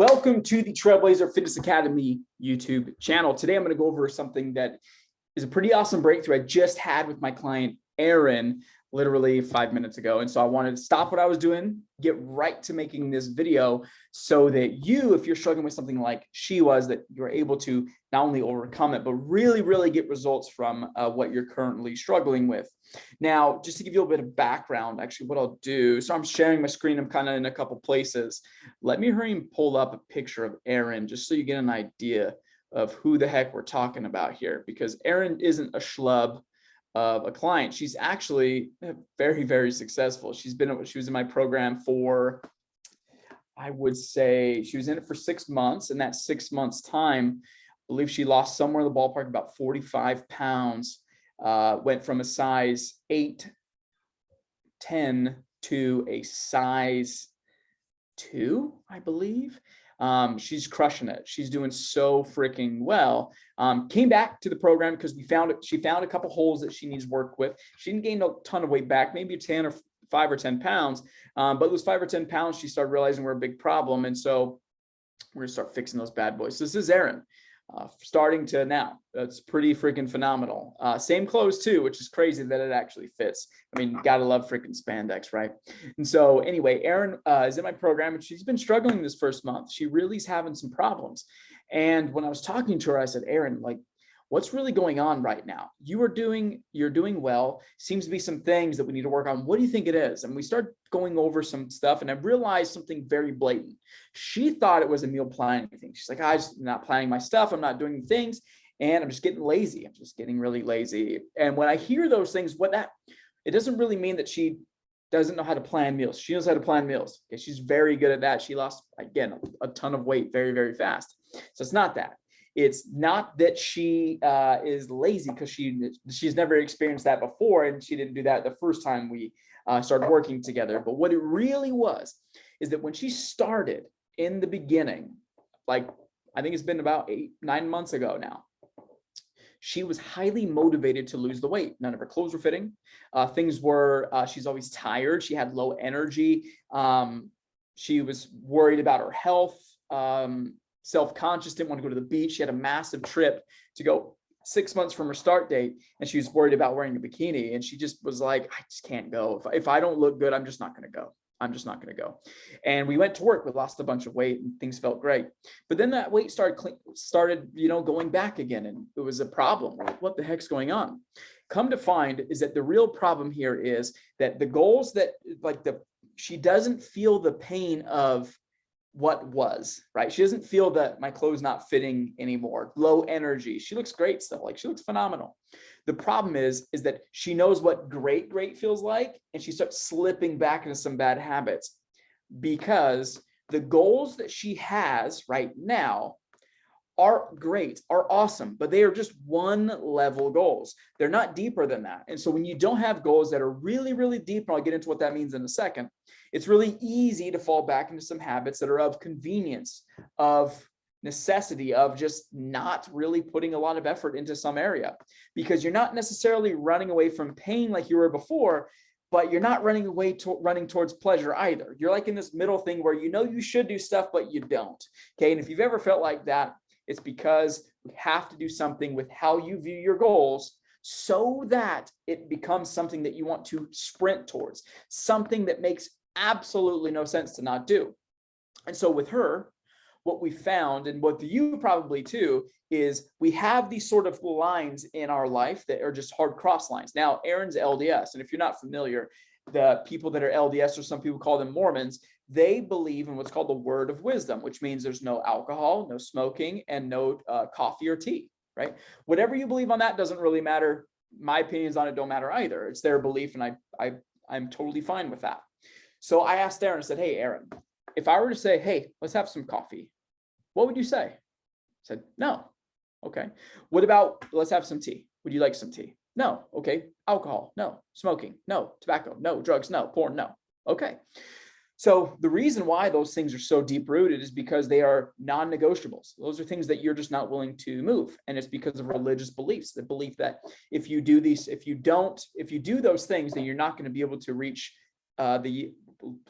Welcome to the Trailblazer Fitness Academy YouTube channel. Today, I'm going to go over something that is a pretty awesome breakthrough I just had with my client, Erin, literally 5 minutes ago. And so I wanted to stop what I was doing, get right to making this video so that you, if you're struggling with something like she was, that you're able to not only overcome it, but really get results from what you're currently struggling with. Now, just to give you a bit of background, actually what I'll do, so I'm sharing my screen, I'm kind of in a couple places. Let me hurry and pull up a picture of Erin just so you get an idea of who the heck we're talking about here, because Erin isn't a schlub of a client. She's actually very successful. She was in my program for, I would say she was in it for 6 months. In that 6 months time, I believe she lost somewhere in the ballpark about 45 pounds, went from a size 8, 10 to a size 2, I believe. She's crushing it. She's doing so freaking well. Came back to the program because she found a couple holes that she needs work with. She didn't gain a ton of weight back, maybe 5 or 10 pounds. But those 5 or 10 pounds, she started realizing were a big problem. And so we're gonna start fixing those bad boys. So this is Erin. Starting to now, that's pretty freaking phenomenal. Same clothes too, which is crazy that it actually fits. I mean, gotta love freaking spandex, right? And so anyway, Erin is in my program and she's been struggling this first month. She really is having some problems. And when I was talking to her, I said, Erin, like, what's really going on right now? You're doing well. Seems to be some things that we need to work on. What do you think it is? And we started going over some stuff and I realized something very blatant. She thought it was a meal planning thing. She's like, I'm just not planning my stuff. I'm not doing things and I'm just getting lazy. I'm just getting really lazy. And when I hear those things, it doesn't really mean that she doesn't know how to plan meals. She knows how to plan meals. Okay, she's very good at that. She lost, again, a ton of weight very fast. So it's not that. It's not that she is lazy, because she's never experienced that before, and she didn't do that the first time we started working together. But what it really was is that when she started in the beginning, like I think it's been about 8-9 months ago now, she was highly motivated to lose the weight. None of her clothes were fitting. She's always tired. She had low energy. She was worried about her health. Self-conscious, didn't want to go to the beach. She had a massive trip to go 6 months from her start date, and she was worried about wearing a bikini. And she just was like, I just can't go. If I don't look good, I'm just not going to go. I'm just not going to go. And we went to work. We lost a bunch of weight and things felt great. But then that weight started going back again, and it was a problem. What the heck's going on? Come to find is that the real problem here is that the goals that she doesn't feel the pain of what was, right? She doesn't feel that my clothes not fitting anymore, low energy. She looks great still, like she looks phenomenal. The problem is that she knows what great feels like, and she starts slipping back into some bad habits because the goals that she has right now are great, are awesome, but they are just one level goals. They're not deeper than that. And so when you don't have goals that are really deep, and I'll get into what that means in a second, it's really easy to fall back into some habits that are of convenience, of necessity, of just not really putting a lot of effort into some area, because you're not necessarily running away from pain like you were before, but you're not running towards pleasure either. You're like in this middle thing where you should do stuff, but you don't. Okay. And if you've ever felt like that, it's because we have to do something with how you view your goals so that it becomes something that you want to sprint towards, something that makes absolutely no sense to not do. And so with her, what we found, and what you probably too, is we have these sort of lines in our life that are just hard cross lines. Now, Erin's LDS, and if you're not familiar, the people that are LDS, or some people call them Mormons, they believe in what's called the word of wisdom, which means there's no alcohol, no smoking, and no coffee or tea, right? Whatever you believe on that doesn't really matter. My opinions on it don't matter either. It's their belief, and I'm totally fine with that. So I asked Erin, I said, hey, Erin, if I were to say, hey, let's have some coffee, what would you say? I said, no. Okay. What about, let's have some tea? Would you like some tea? No. Okay. Alcohol? No. Smoking? No. Tobacco? No. Drugs? No. Porn? No. Okay. So the reason why those things are so deep rooted is because they are non-negotiables. Those are things that you're just not willing to move. And it's because of religious beliefs, the belief that if you do those things, then you're not going to be able to reach the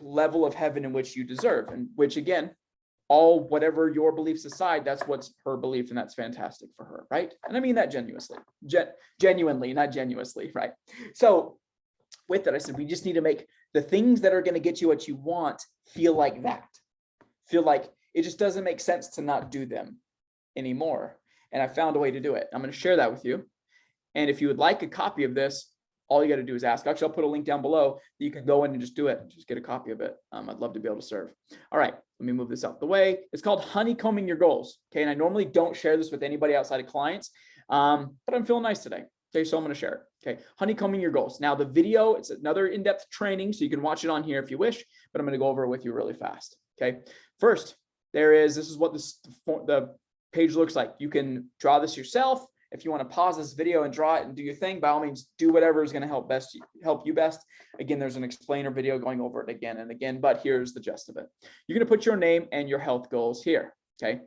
level of heaven in which you deserve, and which again, all whatever your beliefs aside, that's what's her belief, and that's fantastic for her, right? And I mean that genuinely, not genuinely, right? So with that, I said, we just need to make the things that are going to get you what you want feel like that. Feel like it just doesn't make sense to not do them anymore. And I found a way to do it. I'm going to share that with you. And if you would like a copy of this, all you got to do is ask. Actually, I'll put a link down below that you can go in and just do it. Just get a copy of it. I'd love to be able to serve. All right, let me move this out the way. It's called honeycombing your goals. Okay, and I normally don't share this with anybody outside of clients, but I'm feeling nice today. Okay, so I'm going to share it. Okay, honeycombing your goals. Now the video, it's another in-depth training, so you can watch it on here if you wish, but I'm going to go over it with you really fast. Okay, first, this is what the page looks like. You can draw this yourself. If you want to pause this video and draw it and do your thing, by all means, do whatever is going to help you best. Again, there's an explainer video going over it again and again, but here's the gist of it. You're going to put your name and your health goals here. Okay.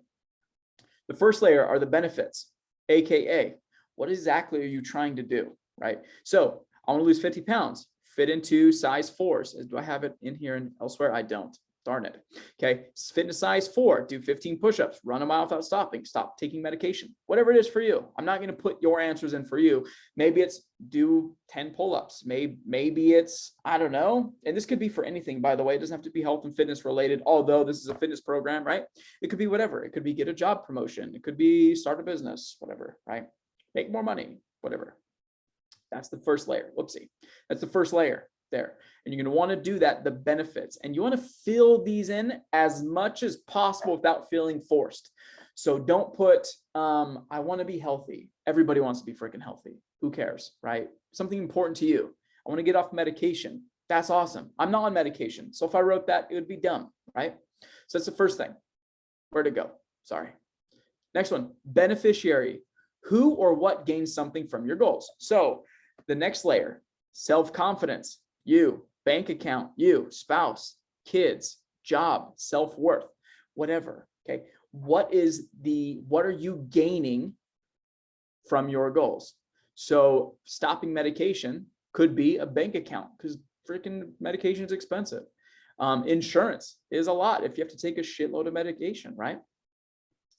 The first layer are the benefits, AKA, what exactly are you trying to do? Right. So I want to lose 50 pounds, fit into size 4s. Do I have it in here and elsewhere? I don't. Darn it. Okay. Fit into size 4, do 15 push-ups, run a mile without stopping, stop taking medication, whatever it is for you. I'm not going to put your answers in for you. Maybe it's do 10 pull-ups. Maybe it's, I don't know. And this could be for anything, by the way. It doesn't have to be health and fitness related, although this is a fitness program, right? It could be whatever. It could be get a job promotion. It could be start a business, whatever, right? Make more money, whatever. That's the first layer. Whoopsie. That's the first layer there. And you're going to want to do that, the benefits, and you want to fill these in as much as possible without feeling forced. So don't put, I want to be healthy. Everybody wants to be freaking healthy. Who cares, right? Something important to you. I want to get off medication. That's awesome. I'm not on medication. So if I wrote that, it would be dumb, right? So that's the first thing. Where'd it go? Sorry. Next one, beneficiary. Who or what gains something from your goals? So the next layer, self-confidence. You, bank account, you, spouse, kids, job, self-worth, whatever. Okay. What are you gaining from your goals? So stopping medication could be a bank account because freaking medication is expensive. Insurance is a lot if you have to take a shitload of medication, right?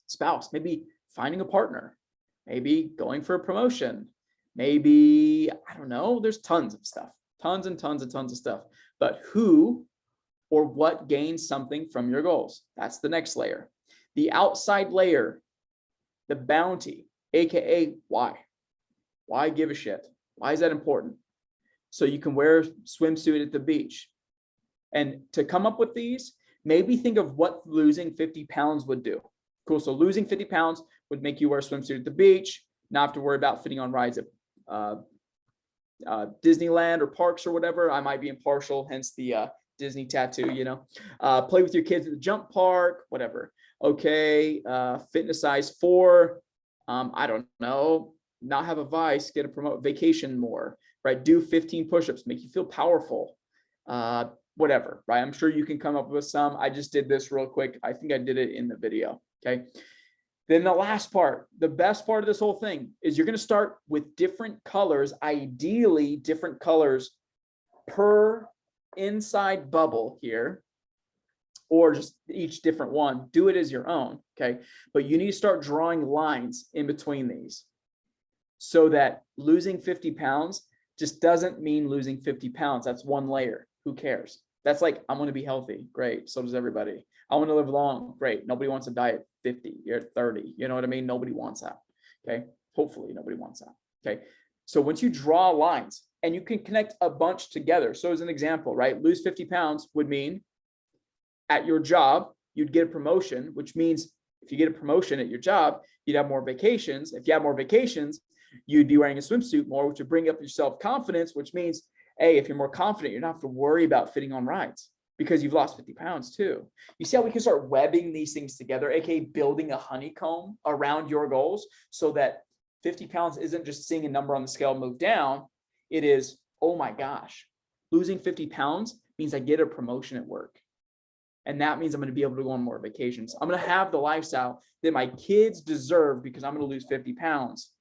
Spouse, maybe finding a partner, maybe going for a promotion, maybe, I don't know, there's tons of stuff. Tons and tons and tons of stuff. But who or what gains something from your goals? That's the next layer. The outside layer, the bounty, AKA why? Why give a shit? Why is that important? So you can wear a swimsuit at the beach. And to come up with these, maybe think of what losing 50 pounds would do. Cool. So losing 50 pounds would make you wear a swimsuit at the beach, not have to worry about fitting on rides at Disneyland or parks or whatever. I might be impartial, hence the Disney tattoo, you know. Play with your kids at the jump park, whatever. Okay, fitness size 4. I don't know, not have a vice, get a promote, vacation more, right? Do 15 push-ups, make you feel powerful, whatever, right? I'm sure you can come up with some. I just did this real quick. I think I did it in the video, okay? Then the last part, the best part of this whole thing is you're going to start with different colors, ideally different colors per inside bubble here, or just each different one. Do it as your own, okay? But you need to start drawing lines in between these so that losing 50 pounds just doesn't mean losing 50 pounds. That's one layer. Who cares? That's like, I'm going to be healthy. Great. So does everybody. I want to live long. Great. Nobody wants to die at 50. You're at 30. You know what I mean? Nobody wants that. Okay. Hopefully nobody wants that. Okay. So once you draw lines and you can connect a bunch together. So as an example, right? Lose 50 pounds would mean at your job, you'd get a promotion, which means if you get a promotion at your job, you'd have more vacations. If you have more vacations, you'd be wearing a swimsuit more, which would bring up your self-confidence, which means, hey, if you're more confident, you don't have to worry about fitting on rides because you've lost 50 pounds too. You see how we can start webbing these things together, aka building a honeycomb around your goals so that 50 pounds isn't just seeing a number on the scale move down. It is, oh my gosh, losing 50 pounds means I get a promotion at work. And that means I'm going to be able to go on more vacations. I'm going to have the lifestyle that my kids deserve because I'm going to lose 50 pounds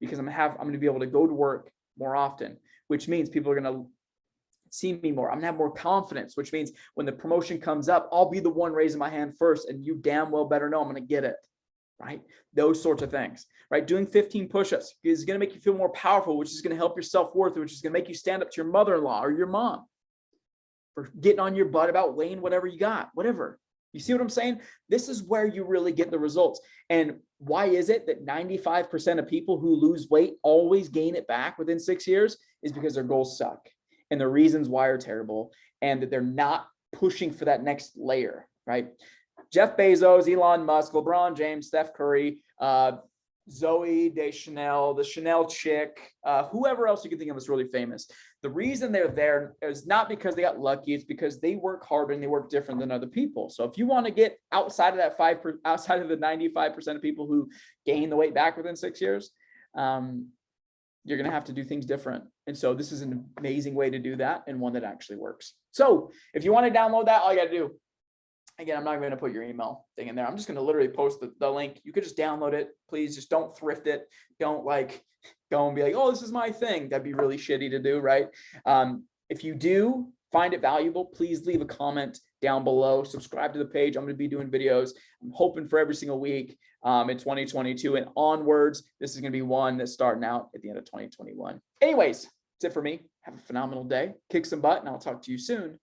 because I'm going to be able to go to work more often, which means people are going to see me more. I'm gonna have more confidence, which means when the promotion comes up, I'll be the one raising my hand first, and you damn well better know I'm gonna get it, right? Those sorts of things, right? Doing 15 push-ups is gonna make you feel more powerful, which is gonna help your self-worth, which is gonna make you stand up to your mother-in-law or your mom for getting on your butt about weighing whatever you got, whatever. You see what I'm saying? This is where you really get the results. And why is it that 95% of people who lose weight always gain it back within 6 years? Is because their goals suck and the reasons why are terrible, and that they're not pushing for that next layer, right? Jeff Bezos, Elon Musk, LeBron James, Steph Curry, Zoe Deschanel, the Chanel chick, whoever else you can think of is really famous. The reason they're there is not because they got lucky. It's because they work hard and they work different than other people. So if you want to get outside of that outside of the 95% of people who gain the weight back within 6 years, you're going to have to do things different. And so this is an amazing way to do that, and one that actually works. So if you want to download that, all you got to do, again, I'm not going to put your email thing in there. I'm just going to literally post the link. You could just download it. Please just don't thrift it. Don't like go and be like, oh, this is my thing. That'd be really shitty to do, right? If you do find it valuable, please leave a comment down below. Subscribe to the page. I'm going to be doing videos. I'm hoping for every single week in 2022 and onwards. This is going to be one that's starting out at the end of 2021. Anyways, that's it for me. Have a phenomenal day. Kick some butt, and I'll talk to you soon.